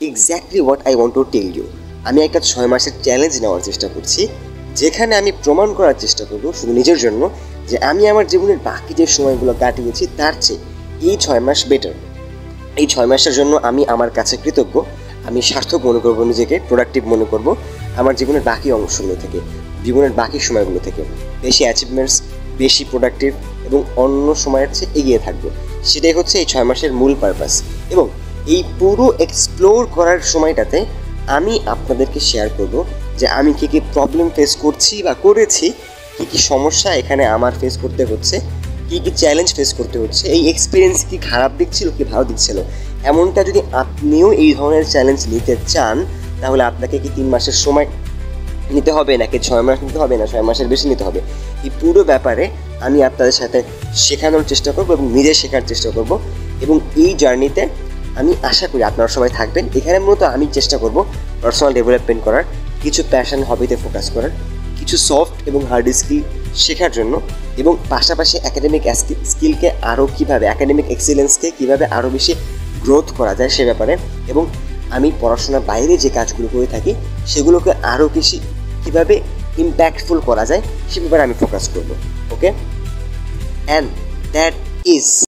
Exactly what I want to tell you. আমি একটা 6 মাসের চ্যালেঞ্জ নেওয়ার চেষ্টা করছি, যেখানে আমি প্রমাণ করার চেষ্টা করবো শুধু নিজের জন্য যে আমি আমার জীবনের বাকি যে সময়গুলো কাটিয়েছি তার চেয়ে এই 6 মাস বেটার। এই 6 মাসের জন্য আমি আমার কাছে কৃতজ্ঞ। আমি সার্থক মনে করবো নিজেকে, প্রোডাক্টিভ মনে করবো আমার জীবনের বাকি অংশগুলো থেকে, জীবনের বাকি সময়গুলো থেকে বেশি অ্যাচিভমেন্টস, বেশি প্রোডাক্টিভ এবং অন্য সময়ের চেয়ে এগিয়ে থাকবো। সেটাই হচ্ছে এই 6 মাসের মূল পারপাস। এবং এই পুরো এক্সপ্লোর করার সময়টাতে আমি আপনাদেরকে শেয়ার করব যে আমি কী কী প্রবলেম ফেস করছি বা করেছি, কী কী সমস্যা এখানে আমার ফেস করতে হচ্ছে, কী কী চ্যালেঞ্জ ফেস করতে হচ্ছে, এই এক্সপিরিয়েন্স কি খারাপ দিক ছিল কি ভালো দিক ছিল। এমনটা যদি আপনিও এই ধরনের চ্যালেঞ্জ নিতে চান তাহলে আপনাকে কি 3 মাসের সময় নিতে হবে নাকি 6 মাস নিতে হবে, না 6 মাসের বেশি নিতে হবে, এই পুরো ব্যাপারে আমি আপনাদের সাথে শেখানোর চেষ্টা করব এবং নিজে শেখার চেষ্টা করব। এবং এই জার্নিতে আমি আশা করি আপনারা সবাই থাকবেন। এখানে মূলত আমি চেষ্টা করব পার্সোনাল ডেভেলপমেন্ট করার, কিছু প্যাশন হবিতে ফোকাস করার, কিছু সফট এবং হার্ড স্কিল শেখার জন্য, এবং পাশাপাশি একাডেমিক স্কিলকে আরও কীভাবে, একাডেমিক এক্সিলেন্সকে কীভাবে আরও বেশি গ্রোথ করা যায় সে ব্যাপারে, এবং আমি পড়াশোনার বাইরে যে কাজগুলো করে থাকি সেগুলোকে আরও বেশি কীভাবে ইম্প্যাক্টফুল করা যায় সে ব্যাপারে আমি ফোকাস করব। ওকে, অ্যান্ড দ্যাট ইজ